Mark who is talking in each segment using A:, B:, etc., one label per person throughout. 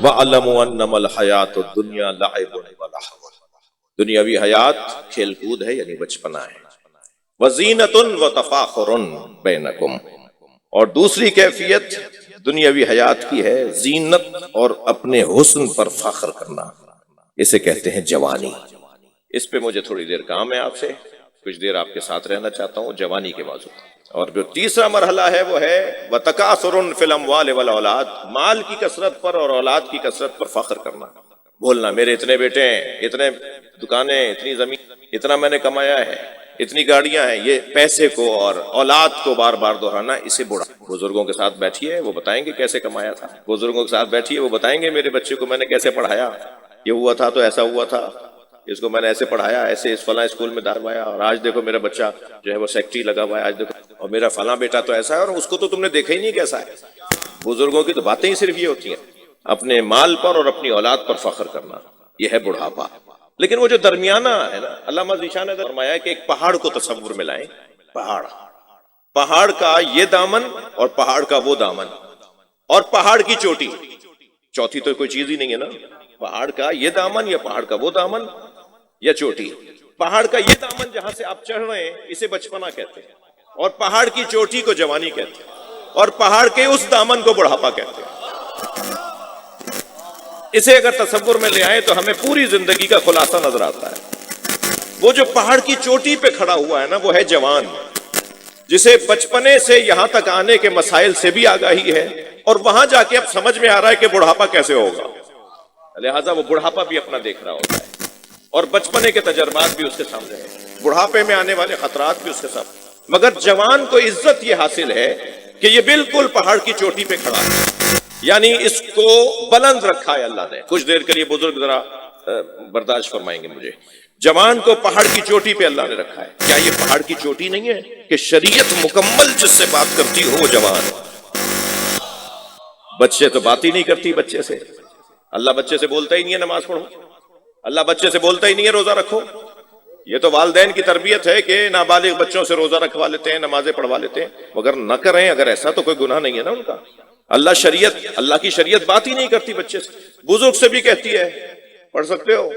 A: وَاعْلَمُوا أَنَّمَا الْحَيَاةُ الدُّنْيَا لَعِبٌ وَلَهْوٌ، دنیاوی حیات کھیل کود ہے یعنی بچپنا ہے. وَزِینَةٌ وَتَفَاخُرٌ بَيْنَكُمْ، اور دوسری کیفیت دنیاوی حیات کی ہے زینت اور اپنے حسن پر فخر کرنا، اسے کہتے ہیں جوانی. اس پہ مجھے تھوڑی دیر کام ہے آپ سے، کچھ دیر آپ کے ساتھ رہنا چاہتا ہوں جوانی کے موضوع. اور جو تیسرا مرحلہ ہے وہ ہے وَتَكَاثُرٌ فِي الْأَمْوَالِ وَالْأَوْلَادِ، مال کی کثرت پر اور اولاد کی کثرت پر فخر کرنا، بولنا میرے اتنے بیٹے ہیں، اتنے دکانیں، اتنی زمین، اتنا میں نے کمایا ہے، اتنی گاڑیاں ہیں. یہ پیسے کو اور اولاد کو بار بار دہرانا، اسے بڑا. بزرگوں کے ساتھ بیٹھیے وہ بتائیں گے کیسے کمایا تھا، بزرگوں کے ساتھ بیٹھیے وہ بتائیں گے میرے بچے کو میں نے کیسے پڑھایا، یہ ہوا تھا تو ایسا ہوا تھا، اس کو میں نے ایسے پڑھایا، ایسے اس فلاں اسکول میں داروایا، اور آج دیکھو میرا بچہ جو ہے وہ سیکٹری لگا ہوا ہے، آج دیکھو، اور میرا فلاں بیٹا تو ایسا ہے، اور اس کو تو تم نے دیکھا ہی نہیں کیسا ہے. بزرگوں کی تو باتیں ہی صرف یہ ہوتی ہیں، اپنے مال پر اور اپنی اولاد پر فخر کرنا، یہ ہے بڑھاپا. لیکن وہ جو درمیانہ ہے نا، علامہ ذیشان نے فرمایا کہ ایک پہاڑ کو تصور میں لائیں، پہاڑ کا یہ دامن اور پہاڑ کا وہ دامن، اور پہاڑ کی چوٹی، چوتھی تو کوئی چیز ہی نہیں ہے نا. پہاڑ کا یہ دامن یا پہاڑ کا وہ دامن یا چوٹی. پہاڑ کا یہ دامن جہاں سے آپ چڑھ رہے ہیں اسے بچپنا کہتے ہیں، اور پہاڑ کی چوٹی کو جوانی کہتے ہیں، اور پہاڑ کے اس دامن کو بڑھاپا کہتے ہیں. اسے اگر تصور میں لے آئیں تو ہمیں پوری زندگی کا خلاصہ نظر آتا ہے. وہ جو پہاڑ کی چوٹی پہ کھڑا ہوا ہے نا، وہ ہے جوان، جسے بچپنے سے یہاں تک آنے کے مسائل سے بھی آگاہی ہے، اور وہاں جا کے اب سمجھ میں آ رہا ہے کہ بڑھاپا کیسے ہوگا. لہٰذا وہ بڑھاپا بھی اپنا دیکھ رہا ہوتا ہے، اور بچپنے کے تجربات بھی اس کے سامنے ہیں، بڑھاپے میں آنے والے خطرات بھی اس کے سامنے. مگر جوان کو عزت یہ حاصل ہے کہ یہ بالکل پہاڑ کی چوٹی پہ کھڑا ہے، یعنی اس کو بلند رکھا ہے اللہ نے. کچھ دیر کے لیے بزرگ ذرا برداشت فرمائیں گے مجھے. جوان کو پہاڑ کی چوٹی پہ اللہ نے رکھا ہے. کیا یہ پہاڑ کی چوٹی نہیں ہے کہ شریعت مکمل جس سے بات کرتی ہو وہ جوان؟ بچے تو بات ہی نہیں کرتی بچے سے. اللہ بچے سے بولتا ہی نہیں ہے نماز پڑھو، اللہ بچے سے بولتا ہی نہیں ہے روزہ رکھو. یہ تو والدین کی تربیت ہے کہ نابالغ بچوں سے روزہ رکھوا لیتے ہیں، نمازیں پڑھوا لیتے ہیں، مگر نہ کریں اگر ایسا تو کوئی گناہ نہیں ہے نا ان کا. اللہ کی شریعت بات ہی نہیں کرتی بچے سے. بزرگ سے بھی کہتی ہے پڑھ سکتے ہو،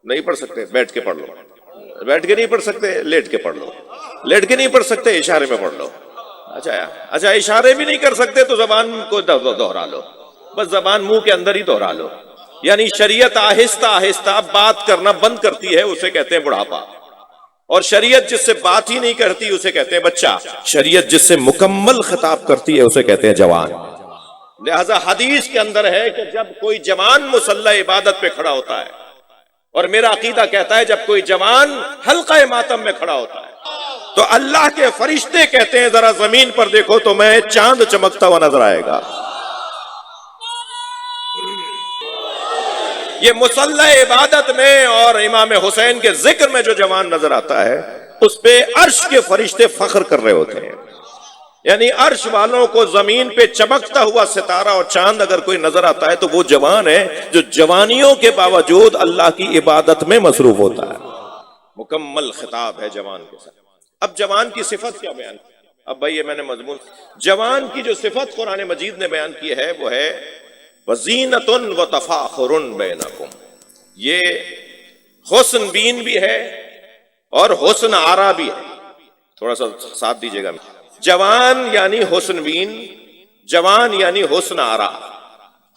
A: نہیں پڑھ سکتے بیٹھ کے پڑھ لو، بیٹھ کے نہیں پڑھ سکتے لیٹ کے پڑھ لو، لیٹ کے نہیں پڑھ سکتے اشارے میں پڑھ لو. اچھا اشارے بھی نہیں کر سکتے تو زبان کو دوہرا لو، بس زبان منہ کے اندر ہی دوہرا لو. یعنی شریعت آہستہ آہستہ بات کرنا بند کرتی ہے، اسے کہتے ہیں بڑھاپا. اور شریعت جس سے بات ہی نہیں کرتی اسے کہتے ہیں بچہ. شریعت جس سے مکمل خطاب کرتی ہے اسے کہتے ہیں جوان. لہذا حدیث کے اندر ہے کہ جب کوئی جوان مصلی عبادت پہ کھڑا ہوتا ہے، اور میرا عقیدہ کہتا ہے جب کوئی جوان حلقہ ماتم میں کھڑا ہوتا ہے، تو اللہ کے فرشتے کہتے ہیں ذرا زمین پر دیکھو تو میں چاند چمکتا ہوا نظر آئے گا. یہ مصلی عبادت میں اور امام حسین کے ذکر میں جو جوان نظر آتا ہے اس پہ عرش کے فرشتے فخر کر رہے ہوتے ہیں. یعنی عرش والوں کو زمین پہ چمکتا ہوا ستارہ اور چاند اگر کوئی نظر آتا ہے تو وہ جوان ہے جو جوانیوں کے باوجود اللہ کی عبادت میں مصروف ہوتا ہے. مکمل خطاب ہے جوان کے ساتھ. اب جوان کی صفت کیا بیان کی؟ اب بھائی یہ میں نے مضمون، جوان کی جو صفت قرآن مجید نے بیان کی ہے وہ ہے وَزِینَةٌ وَتَفَاخُرٌ بَيْنَكُمْ. یہ حسن بین بھی ہے اور حسن آرا بھی ہے. تھوڑا سا ساتھ دیجیے گا. جوان یعنی حسن بین، جوان یعنی حسن آرا.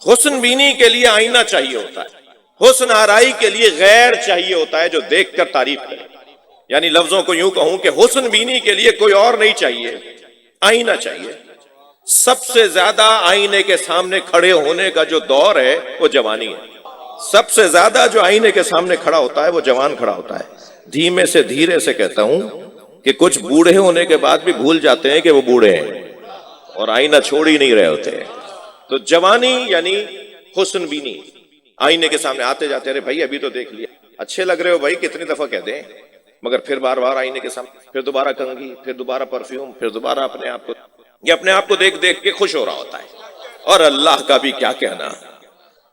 A: حسن بینی کے لیے آئینہ چاہیے ہوتا ہے، حسن آرائی کے لیے غیر چاہیے ہوتا ہے جو دیکھ کر تعریف کرے. یعنی لفظوں کو یوں کہوں کہ حسن بینی کے لیے کوئی اور نہیں چاہیے، آئینہ چاہیے. سب سے زیادہ آئینے کے سامنے کھڑے ہونے کا جو دور ہے وہ جوانی ہے. سب سے زیادہ جو آئینے کے سامنے کھڑا ہوتا ہے وہ جوان کھڑا ہوتا ہے. دھیمے سے دھیرے سے کہتا ہوں کہ کچھ بوڑھے ہونے کے بعد بھی بھول جاتے ہیں کہ وہ بوڑھے ہیں اور آئینہ چھوڑ ہی نہیں رہے ہوتے ہیں. تو جوانی یعنی حسن بینی. آئینے کے سامنے آتے جاتے رہے بھائی ابھی تو دیکھ لیا، اچھے لگ رہے ہو بھائی، کتنی دفعہ کہہ دیں، مگر پھر بار بار آئینے کے سامنے، پھر دوبارہ کنگھی، پھر دوبارہ پرفیوم، پھر دوبارہ اپنے آپ کو، یہ اپنے آپ کو دیکھ دیکھ کے خوش ہو رہا ہوتا ہے. اور اللہ کا بھی کیا کہنا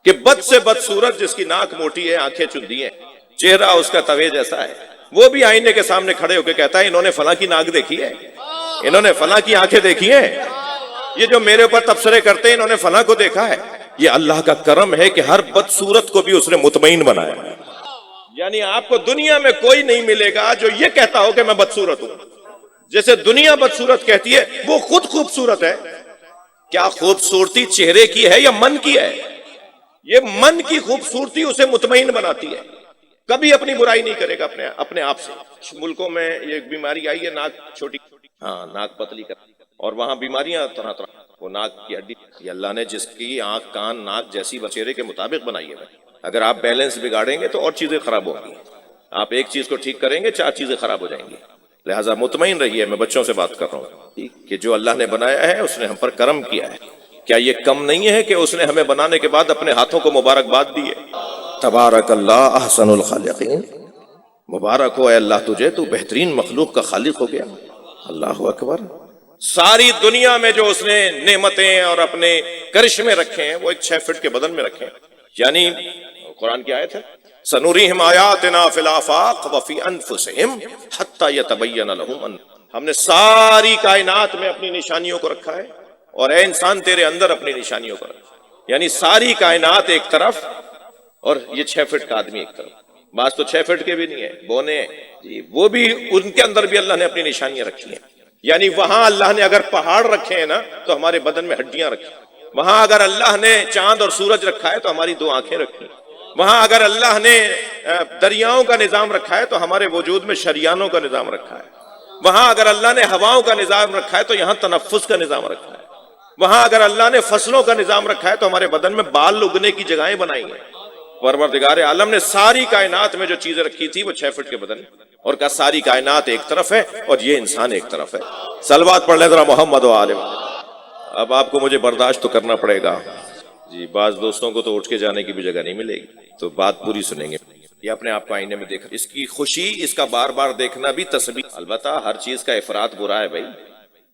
A: کہ بد سے بد صورت جس کی ناک موٹی ہے، آنکھیں چندی ہیں، چہرہ اس کا توے جیسا ہے، وہ بھی آئینے کے سامنے کھڑے ہو کے کہتا ہے انہوں نے فلاں کی ناک دیکھی ہے، انہوں نے فلاں کی آنکھیں دیکھی ہیں، یہ جو میرے اوپر تبصرے کرتے ہیں انہوں نے فلاں کو دیکھا ہے. یہ اللہ کا کرم ہے کہ ہر بدصورت کو بھی اس نے مطمئن بنایا ہے. یعنی آپ کو دنیا میں کوئی نہیں ملے گا جو یہ کہتا ہو کہ میں بدصورت ہوں. جیسے دنیا بدصورت کہتی ہے وہ خود خوبصورت ہے. کیا خوبصورتی چہرے کی ہے یا من کی ہے؟ یہ من کی خوبصورتی اسے مطمئن بناتی ہے. کبھی اپنی برائی نہیں کرے گا اپنے آپ سے. ملکوں میں یہ بیماری آئی ہے ناک چھوٹی، ہاں ناک پتلی کر، اور وہاں بیماریاں طرح طرح. وہ ناک کی ہڈی، یہ اللہ نے جس کی آنکھ کان ناک جیسی چہرے کے مطابق بنائی ہے. اگر آپ بیلنس بگاڑیں گے تو اور چیزیں خراب ہوں گی. آپ ایک چیز کو ٹھیک کریں گے 4 چیزیں خراب ہو جائیں گی. لہٰذا مطمئن رہیے. میں بچوں سے بات کر رہا ہوں کہ جو اللہ نے بنایا ہے اس نے ہم پر کرم کیا ہے. کیا یہ کم نہیں ہے کہ اس نے ہمیں بنانے کے بعد اپنے ہاتھوں کو مبارکباد دی ہے؟ تبارک اللہ احسن الخالقین. مبارک ہو اے اللہ تجھے، تو بہترین مخلوق کا خالق ہو گیا. اللہ اکبر. ساری دنیا میں جو اس نے نعمتیں اور اپنے کرشمے رکھے ہیں وہ ایک 6 فٹ کے بدن میں رکھے ہیں. یعنی قرآن کی آیت ہے سنوريهم آیاتنا فی الآفاق وفی انفسہم حتی یتبین لہم. ہم نے ساری کائنات میں اپنی نشانیوں کو رکھا ہے، اور اے انسان تیرے اندر اپنی نشانیوں کو رکھا. یعنی ساری کائنات ایک طرف اور یہ 6 فٹ کا آدمی ایک طرف. بعض تو 6 فٹ کے بھی نہیں ہے، بونے جی، وہ بھی ان کے اندر بھی اللہ نے اپنی نشانیاں رکھی ہیں. یعنی وہاں اللہ نے اگر پہاڑ رکھے ہیں نا تو ہمارے بدن میں ہڈیاں رکھی. وہاں اگر اللہ نے چاند اور سورج رکھا ہے تو ہماری 2 آنکھیں رکھی. وہاں اگر اللہ نے دریاؤں کا نظام رکھا ہے تو ہمارے وجود میں شریانوں کا نظام رکھا ہے. وہاں اگر اللہ نے ہواؤں کا نظام رکھا ہے تو یہاں تنفس کا نظام رکھا ہے. وہاں اگر اللہ نے فصلوں کا نظام رکھا ہے تو ہمارے بدن میں بال اگنے کی جگہیں بنائی ہیں. پروردگار عالم نے ساری کائنات میں جو چیزیں رکھی تھی وہ 6 فٹ کے بدن میں، اور کہا ساری کائنات ایک طرف ہے اور یہ انسان ایک طرف ہے. صلوات پڑھ لیں ذرا محمد و آل. اب آپ کو مجھے برداشت تو کرنا پڑے گا جی. بعض دوستوں کو تو اٹھ کے جانے کی بھی جگہ نہیں ملے گی، تو بات پوری سنیں گے. یہ اپنے آپ کو آئینے میں دیکھ، اس کی خوشی، اس کا بار بار دیکھنا بھی تسبیح. البتہ ہر چیز کا افراط برا ہے بھائی.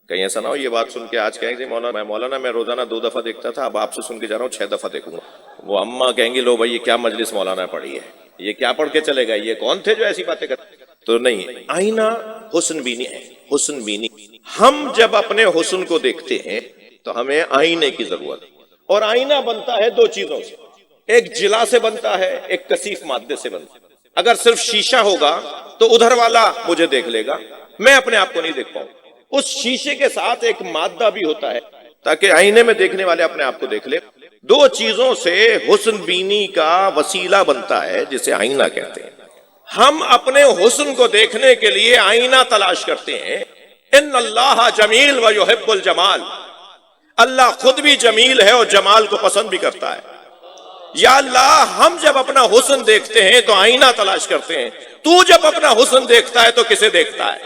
A: کہیں ایسا نہ ہو یہ بات سن کے آج کہیں گے مولانا میں روزانہ 2 دفعہ دیکھتا تھا، اب آپ سے سن کے جا رہا ہوں 6 دفعہ دیکھوں گا. وہ اماں کہیں گی لو بھائی یہ کیا مجلس مولانا پڑھی ہے، یہ کیا پڑھ کے چلے گا، یہ کون تھے جو ایسی باتیں کرتے. تو نہیں، آئینہ حسن بینی ہے. حسن بینی، ہم جب اپنے حسن کو دیکھتے ہیں تو ہمیں آئینے کی ضرورت ہے. اور آئینہ بنتا ہے 2 چیزوں سے، ایک جلا سے بنتا ہے، ایک کثیف مادے سے بنتا ہے. اگر صرف شیشہ ہوگا تو ادھر والا مجھے دیکھ لے گا، میں اپنے آپ کو نہیں دیکھ پاؤں. اس شیشے کے ساتھ ایک مادہ بھی ہوتا ہے تاکہ آئینے میں دیکھنے والے اپنے آپ کو دیکھ لے. 2 چیزوں سے حسن بینی کا وسیلہ بنتا ہے جسے آئینہ کہتے ہیں. ہم اپنے حسن کو دیکھنے کے لیے آئینہ تلاش کرتے ہیں. ان اللہ جمیل و یحب الجمال. اللہ خود بھی جمیل ہے اور جمال کو پسند بھی کرتا ہے. یا اللہ ہم جب اپنا حسن دیکھتے ہیں تو آئینہ تلاش کرتے ہیں، تو جب اپنا حسن دیکھتا ہے تو کسے دیکھتا ہے؟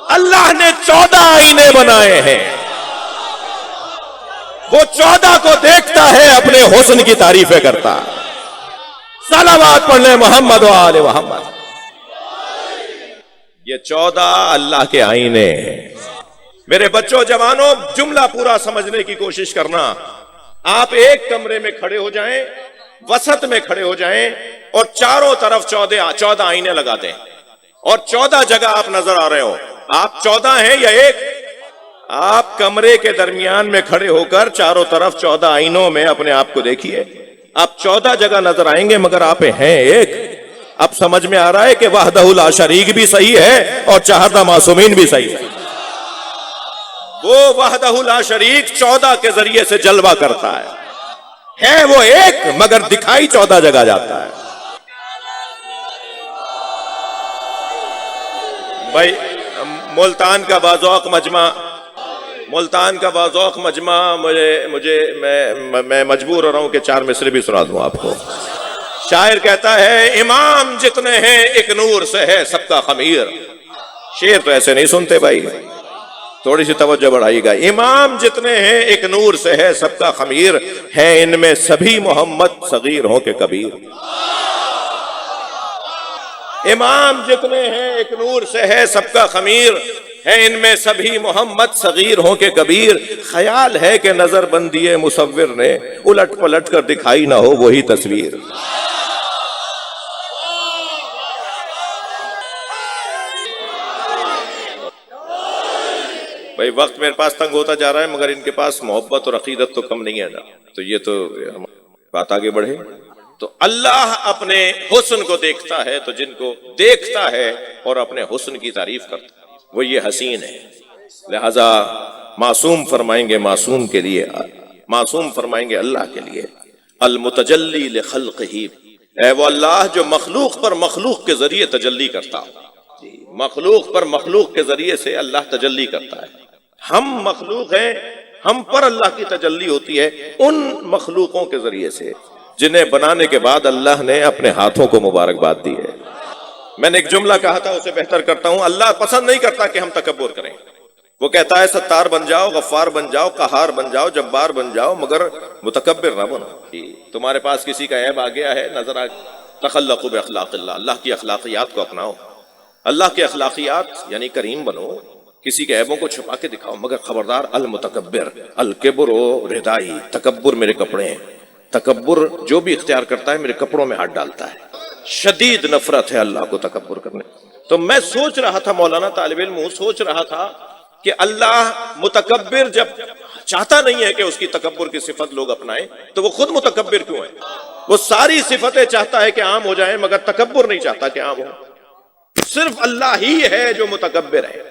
A: اللہ نے 14 آئینے بنائے ہیں، وہ 14 کو دیکھتا ہے، اپنے حسن کی تعریفیں کرتا ہے. صلوات پڑھ لیں محمد و آل محمد. یہ 14 اللہ کے آئینے ہیں. میرے بچوں جوانوں، جملہ پورا سمجھنے کی کوشش کرنا. آپ ایک کمرے میں کھڑے ہو جائیں، وسط میں کھڑے ہو جائیں اور چاروں طرف 14 آئینے لگا دیں، اور 14 جگہ آپ نظر آ رہے ہو. آپ 14 ہیں یا ایک؟ آپ کمرے کے درمیان میں کھڑے ہو کر چاروں طرف 14 آئینوں میں اپنے آپ کو دیکھیے. آپ 14 جگہ نظر آئیں گے مگر آپ ہیں ایک. اب سمجھ میں آ رہا ہے کہ وحدہ لا شریک بھی صحیح ہے اور چہردہ معصومین بھی صحیح ہے. وہ وحدہ لا شریک 14 کے ذریعے سے جلوہ کرتا ہے وہ ایک مگر دکھائی 14 جگہ جاتا ہے. بھائی ملتان کا باذوق مجمع میں مجبور ہو رہا ہوں کہ 4 مصرے بھی سنا دوں آپ کو. شاعر کہتا ہے امام جتنے ہیں ایک نور سے ہے سب کا خمیر. شعر تو ایسے نہیں سنتے بھائی، تھوڑی سی توجہ بڑھائی گا. امام جتنے ہیں ایک نور سے ہے سب کا خمیر، ہے ان میں سبھی محمد صغیر ہوں کہ کبیر. امام جتنے ہیں ایک نور سے ہے سب کا خمیر، ہے ان میں سبھی محمد صغیر ہوں کہ کبیر. خیال ہے کہ نظر بندی مصور نے الٹ پلٹ کر دکھائی نہ ہو وہی تصویر. بھائی وقت میرے پاس تنگ ہوتا جا رہا ہے، مگر ان کے پاس محبت اور عقیدت تو کم نہیں ہے نا، تو یہ تو بات آگے بڑھے۔ تو اللہ اپنے حسن کو دیکھتا ہے، تو جن کو دیکھتا ہے اور اپنے حسن کی تعریف کرتا ہے وہ یہ حسین ہے، لہذا معصوم فرمائیں گے معصوم کے لیے، معصوم فرمائیں گے اللہ کے لیے، المتجلی لخلقہ، اے وہ اللہ جو مخلوق پر مخلوق کے ذریعے تجلی کرتا ہو، مخلوق پر مخلوق کے ذریعے سے اللہ تجلی کرتا ہے۔ ہم مخلوق ہیں، ہم پر اللہ کی تجلی ہوتی ہے ان مخلوقوں کے ذریعے سے جنہیں بنانے کے بعد اللہ نے اپنے ہاتھوں کو مبارکباد دی ہے۔ میں نے ایک جملہ کہا تھا، اسے بہتر کرتا ہوں، اللہ پسند نہیں کرتا کہ ہم تکبر کریں، وہ کہتا ہے ستار بن جاؤ، غفار بن جاؤ، قہار بن جاؤ، جبار بن جاؤ، مگر متکبر نہ بنو۔ تمہارے پاس کسی کا عیب آ گیا ہے، نظر آ، تخلقوا باخلاق اللہ، اللہ کی اخلاقیات کو اپناؤ، اللہ کے اخلاقیات یعنی کریم بنو، کسی کے عیبوں کو چھپا کے دکھاؤ، مگر خبردار المتکبر، الکبر ردائی، تکبر میرے کپڑے ہیں، تکبر جو بھی اختیار کرتا ہے میرے کپڑوں میں ہاتھ ڈالتا ہے، شدید نفرت ہے اللہ کو تکبر کرنے۔ تو میں سوچ رہا تھا، مولانا طالب علم ہوں، سوچ رہا تھا کہ اللہ متکبر جب چاہتا نہیں ہے کہ اس کی تکبر کی صفت لوگ اپنائیں تو وہ خود متکبر کیوں ہے؟ وہ ساری صفتیں چاہتا ہے کہ عام ہو جائیں مگر تکبر نہیں چاہتا کہ عام ہو۔ صرف اللہ ہی ہے جو متکبر ہے۔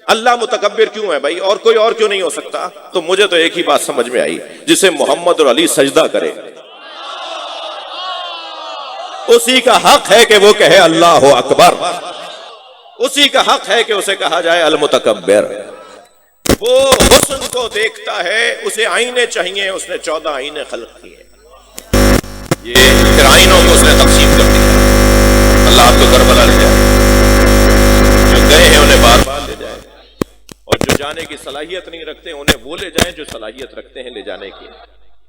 A: اللہ متکبر کیوں ہے بھائی، اور کوئی اور کیوں نہیں ہو سکتا؟ تو مجھے تو ایک ہی بات سمجھ میں آئی، جسے محمد اور علی سجدہ کرے اسی کا حق ہے کہ وہ کہے اللہ اکبر، اسی کا حق ہے کہ اسے کہا جائے المتکبر۔ وہ حسن کو دیکھتا ہے، اسے آئینے چاہیے، اس نے 14 آئینے خلق کیے، یہ پھر آئینوں کو اس نے تقسیم کر دیا۔ اللہ آپ کو کربلا لے جائے، جو گئے ہیں انہیں بار بار لے جائے، اور جو جانے کی صلاحیت نہیں رکھتے انہیں وہ لے جائیں جو صلاحیت رکھتے ہیں لے جانے کی۔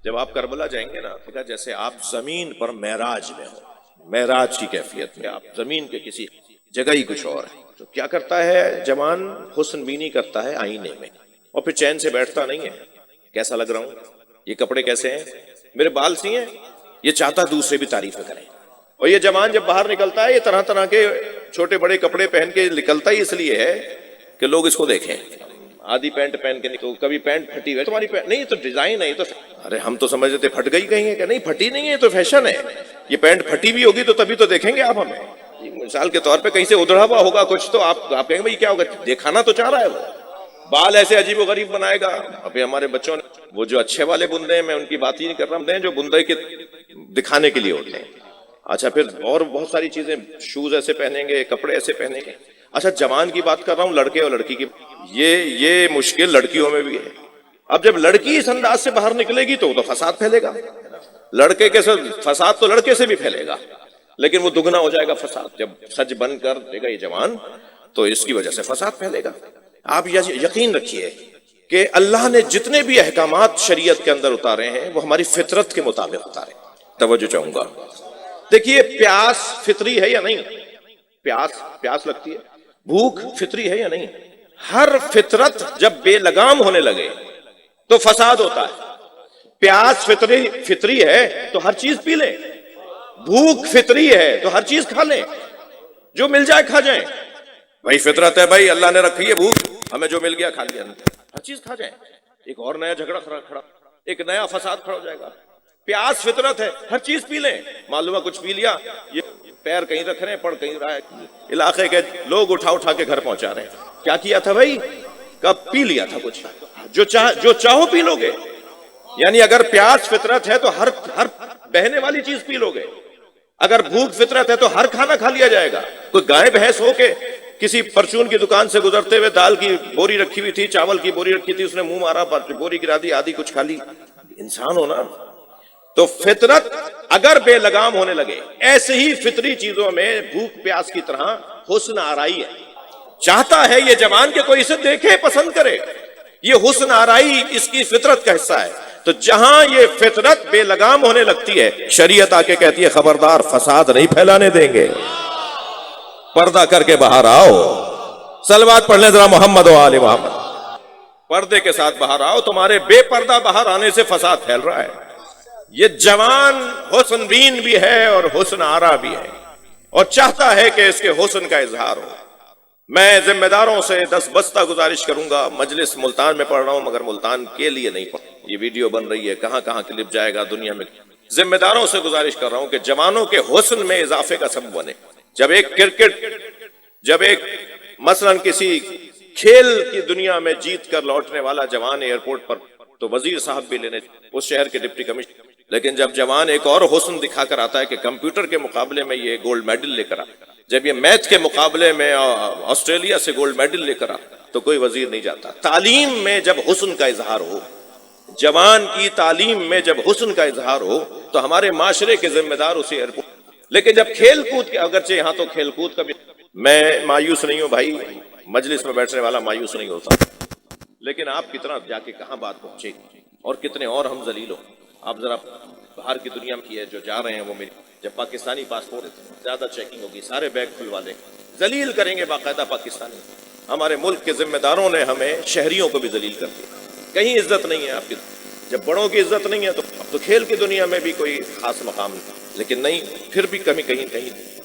A: جب آپ کربلا جائیں گے نا، تو جیسے آپ زمین پر معراج میں ہو، معراج کی کیفیت میں، آپ زمین کے کسی جگہ ہی کچھ اور ہے، تو کیا کرتا ہے جوان؟ حسن بینی کرتا ہے آئینے میں، اور پھر چین سے بیٹھتا نہیں ہے، کیسا لگ رہا ہوں، یہ کپڑے کیسے ہیں، میرے بال سی ہیں، یہ چاہتا دوسرے بھی تعریفیں کریں۔ اور یہ جوان جب باہر نکلتا ہے یہ طرح طرح کے چھوٹے بڑے کپڑے پہن کے نکلتا ہی اس لیے ہے کہ لوگ اس کو دیکھیں۔ آدھی پینٹ پہن کے نکلو، کبھی پینٹ پھٹی ہوئی، تمہاری پینٹ نہیں، تو ڈیزائن ہے، تو ارے ہم تو سمجھ رہے پھٹ گئی کہیں ہے، کہ نہیں پھٹی نہیں ہے، تو فیشن ہے، یہ پینٹ پھٹی بھی ہوگی تو تبھی تو دیکھیں گے آپ ہمیں، مثال کے طور پہ کہیں سے ادھڑا ہوا ہوگا کچھ تو آپ کہیں گے بھائی کیا ہوگا، دکھانا تو چاہ رہا ہے وہ، بال ایسے عجیب و غریب بنائے گا۔ ابھی ہمارے بچوں نے وہ جو اچھے والے بندے ہیں، میں ان کی بات ہی نہیں کر رہا ہوں، جو بندے کے دکھانے کے لیے ہوتے ہیں، اچھا پھر اور بہت ساری چیزیں، شوز ایسے پہنیں گے، کپڑے ایسے پہنیں گے۔ اچھا جوان کی بات کر رہا ہوں، لڑکے اور لڑکی کی، یہ مشکل لڑکیوں میں بھی ہے۔ اب جب لڑکی اس انداز سے باہر نکلے گی تو فساد پھیلے گا، لڑکے کے ساتھ فساد تو لڑکے سے بھی پھیلے گا، لیکن وہ دگنا ہو جائے گا فساد، جب سج بن کر دے گا یہ جوان تو اس کی وجہ سے فساد پھیلے گا۔ آپ یقین رکھیے کہ اللہ نے جتنے بھی احکامات شریعت کے اندر اتارے ہیں وہ ہماری فطرت کے مطابق اتارے۔ توجہ چاہوں گا، دیکھیے پیاس فطری ہے یا نہیں؟ پیاس لگتی ہے، بھوک فطری ہے یا نہیں؟ ہر فطرت جب بے لگام ہونے لگے تو فساد ہوتا ہے۔ پیاس فطری ہے تو ہر چیز پی لیں، بھوک فطری ہے تو ہر چیز کھا لیں، جو مل جائے کھا جائیں، وہی فطرت ہے بھائی، اللہ نے رکھی ہے بھوک، ہمیں جو مل گیا کھا لیا، ہر چیز کھا جائیں، ایک اور نیا جھگڑا کھڑا، ایک نیا فساد کھڑا ہو جائے گا۔ پیاس فطرت ہے، ہر چیز پی لیں، معلوم ہے کچھ پی لیا، یہ پیر کہیں رکھ رہے ہیں، پڑ کہیں رہا ہے، علاقے کے لوگ اٹھا کے گھر پہنچا رہے ہیں، کیا کیا تھا بھائی؟ کب پی لیا تھا کچھ، جو چاہو پی لو گے، یعنی اگر پیاس فطرت ہے تو ہر بہنے والی چیز پی لو گے، اگر بھوک فطرت ہے تو ہر کھانا کھا لیا جائے گا۔ کوئی گائے بھینس ہو کے کسی پرچون کی دکان سے گزرتے ہوئے دال کی بوری رکھی ہوئی تھی، چاول کی بوری رکھی تھی، اس نے منہ مارا، بوری گرا دی، آدھی کچھ کھا لی، انسان ہونا۔ تو فطرت اگر بے لگام ہونے لگے، ایسے ہی فطری چیزوں میں بھوک پیاس کی طرح حسن آرائی ہے، چاہتا ہے یہ جوان کہ کوئی اسے دیکھے پسند کرے، یہ حسن آرائی اس کی فطرت کا حصہ ہے۔ تو جہاں یہ فطرت بے لگام ہونے لگتی ہے، شریعت آ کے کہتی ہے خبردار فساد نہیں پھیلانے دیں گے، پردہ کر کے باہر آؤ۔ صلوات پڑھ لیں ذرا محمد و آل محمد۔ پردے کے ساتھ باہر آؤ، تمہارے بے پردہ باہر آنے سے فساد پھیل رہا ہے۔ یہ جوان حسن بین بھی ہے اور حسن آرا بھی ہے، اور چاہتا ہے کہ اس کے حسن کا اظہار ہو۔ میں ذمہ داروں سے دس بستہ گزارش کروں گا، مجلس ملتان میں پڑھ رہا ہوں مگر ملتان کے لیے نہیں پڑھ، یہ ویڈیو بن رہی ہے، کہاں کہاں کلپ جائے گا دنیا میں، ذمہ داروں سے گزارش کر رہا ہوں کہ جوانوں کے حسن میں اضافے کا سبب بنے۔ جب ایک مثلا کسی کھیل کی دنیا میں جیت کر لوٹنے والا جوان ایئرپورٹ پر، تو وزیر صاحب بھی لینے اس شہر کے ڈپٹی کمشنر، لیکن جب جوان ایک اور حسن دکھا کر آتا ہے کہ کمپیوٹر کے مقابلے میں یہ گولڈ میڈل لے کر آتا، جب یہ میتھ کے مقابلے میں آسٹریلیا سے گولڈ میڈل لے کر آتا، تو کوئی وزیر نہیں جاتا۔ تعلیم میں جب حسن کا اظہار ہو، جوان کی تعلیم میں جب حسن کا اظہار ہو، تو ہمارے معاشرے کے ذمہ دار اسے ایئرپورٹ، لیکن جب کھیل کود کے، اگرچہ یہاں تو کھیل کود کا بھی، میں مایوس نہیں ہوں بھائی، مجلس میں بیٹھنے والا مایوس نہیں ہوتا، لیکن آپ کی طرف جا کے کہاں بات پہنچے گی اور کتنے اور ہم ذلیل ہو۔ آپ ذرا باہر کی دنیا میں جو جا رہے ہیں وہ میری، جب پاکستانی پاسپورٹ زیادہ چیکنگ ہوگی، سارے بیگ کھلوا لیں، ذلیل کریں گے باقاعدہ پاکستانی۔ ہمارے ملک کے ذمہ داروں نے ہمیں شہریوں کو بھی ذلیل کر دیا، کہیں عزت نہیں ہے آپ کی، جب بڑوں کی عزت نہیں ہے تو اب تو کھیل کی دنیا میں بھی کوئی خاص مقام نہیں، لیکن نہیں، پھر بھی کہیں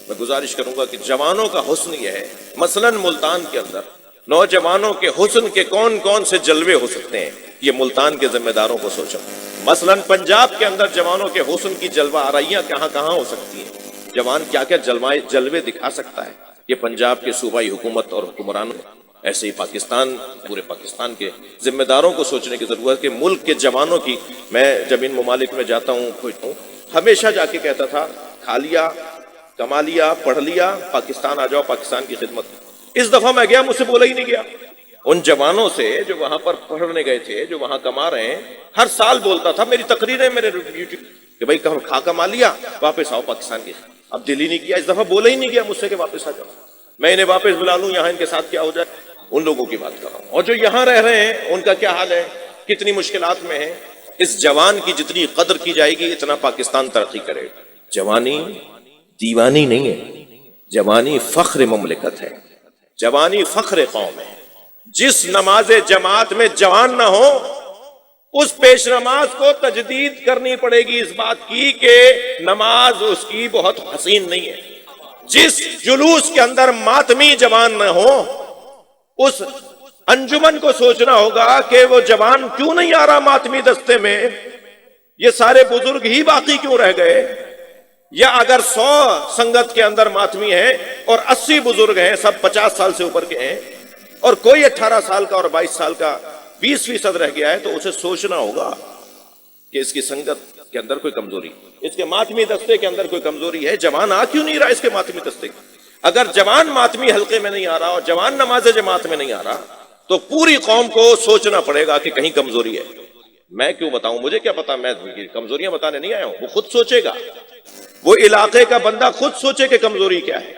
A: میں گزارش کروں گا کہ جوانوں کا حسن یہ ہے، مثلاً ملتان کے اندر نوجوانوں کے حسن کے کون کون سے جلوے ہو سکتے ہیں، یہ ملتان کے ذمہ داروں کو سوچو۔ مثلاً پنجاب کے اندر جوانوں کے حسن کی جلوہ آرائیاں کہاں کہاں ہو سکتی ہیں، جوان کیا کیا جلوے دکھا سکتا ہے، یہ پنجاب کے صوبائی حکومت اور حکمرانوں، ایسے ہی پاکستان، پورے پاکستان کے ذمہ داروں کو سوچنے کی ضرورت ہے کہ ملک کے جوانوں کی، میں جب ان ممالک میں جاتا ہوں پوچھتا ہوں، ہمیشہ جا کے کہتا تھا کھا لیا، کما لیا، پڑھ لیا، پاکستان آ جاؤ، پاکستان کی خدمت۔ اس دفعہ میں گیا، مجھ سے بولا ہی نہیں گیا۔ ان جوانوں سے جو وہاں پر پڑھنے گئے تھے، جو وہاں کما رہے ہیں، ہر سال بولتا تھا، میری تقریریں میرے یوٹیوب کہ بھائی کھا کما لیا، واپس آؤ پاکستان کی۔ اب دل ہی نہیں کیا، اس دفعہ بولا ہی نہیں گیا مجھ سے کہ واپس آ جاؤ، میں انہیں واپس بلا لوں، یہاں ان کے ساتھ کیا ہو جائے، ان لوگوں کی بات کر رہا ہوں۔ اور جو یہاں رہ رہے ہیں ان کا کیا حال ہے، کتنی مشکلات میں ہیں۔ اس جوان کی جتنی قدر کی جائے گی اتنا پاکستان ترقی کرے گا۔ جوانی دیوانی نہیں ہے، جوانی فخر مملکت ہے، جوانی فخر قوم ہے۔ جس نماز جماعت میں جوان نہ ہو، اس پیش نماز کو تجدید کرنی پڑے گی اس بات کی کہ نماز اس کی بہت حسین نہیں ہے۔ جس جلوس کے اندر ماتمی جوان نہ ہو، اس انجمن کو سوچنا ہوگا کہ وہ جوان کیوں نہیں آ رہا ماتمی دستے میں، یہ سارے بزرگ ہی باقی کیوں رہ گئے، یا اگر 100 سنگت کے اندر ماتمی ہیں اور 80 بزرگ ہیں، سب 50 سال سے اوپر کے ہیں، اور کوئی 18 سال کا اور 22 سال کا 20% رہ گیا ہے، تو اسے سوچنا ہوگا کہ اس کی سنگت کے اندر کوئی کمزوری، اس کے ماتمی دستے کے اندر کوئی کمزوری ہے۔ جوان آ کیوں نہیں رہا اس کے ماتمی دستے کی؟ اگر جوان ماتمی حلقے میں نہیں آ رہا اور جوان نماز جماعت میں نہیں آ رہا، تو پوری قوم کو سوچنا پڑے گا کہ کہیں کمزوری ہے۔ میں کیوں بتاؤں، مجھے کیا پتا، میں کمزوریاں بتانے نہیں آیا ہوں، وہ خود سوچے گا، وہ علاقے کا بندہ خود سوچے کہ کمزوری کیا ہے۔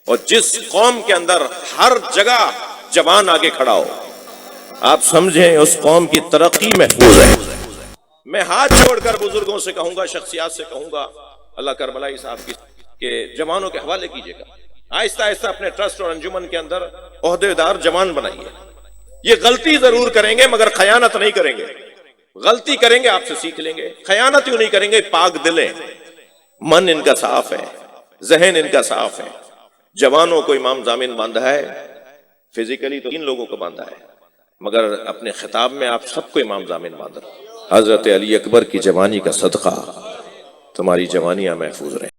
A: اور جس قوم کے اندر ہر جگہ جوان آگے کھڑا ہو، آپ سمجھیں اس قوم کی ترقی محفوظ ہے۔ میں ہاتھ جوڑ کر بزرگوں سے کہوں گا، شخصیات سے کہوں گا، اللہ کربلائی صاحب کی، کہ جوانوں کے حوالے کیجئے گا، آہستہ آہستہ اپنے ٹرسٹ اور انجمن کے اندر عہدیدار جوان بنائیے۔ یہ غلطی ضرور کریں گے مگر خیانت نہیں کریں گے، غلطی کریں گے آپ سے سیکھ لیں گے، خیانت کیوں نہیں کریں گے، پاک دل ہیں، من ان کا صاف ہے، ذہن ان کا صاف ہے۔ جوانوں کو امام ضامن باندھا ہے، فزیکلی تو 3 لوگوں کو باندھا ہے، مگر اپنے خطاب میں آپ سب کو امام ضامن باندھا۔ حضرت علی اکبر کی جوانی کا صدقہ تمہاری جوانیاں محفوظ رہیں۔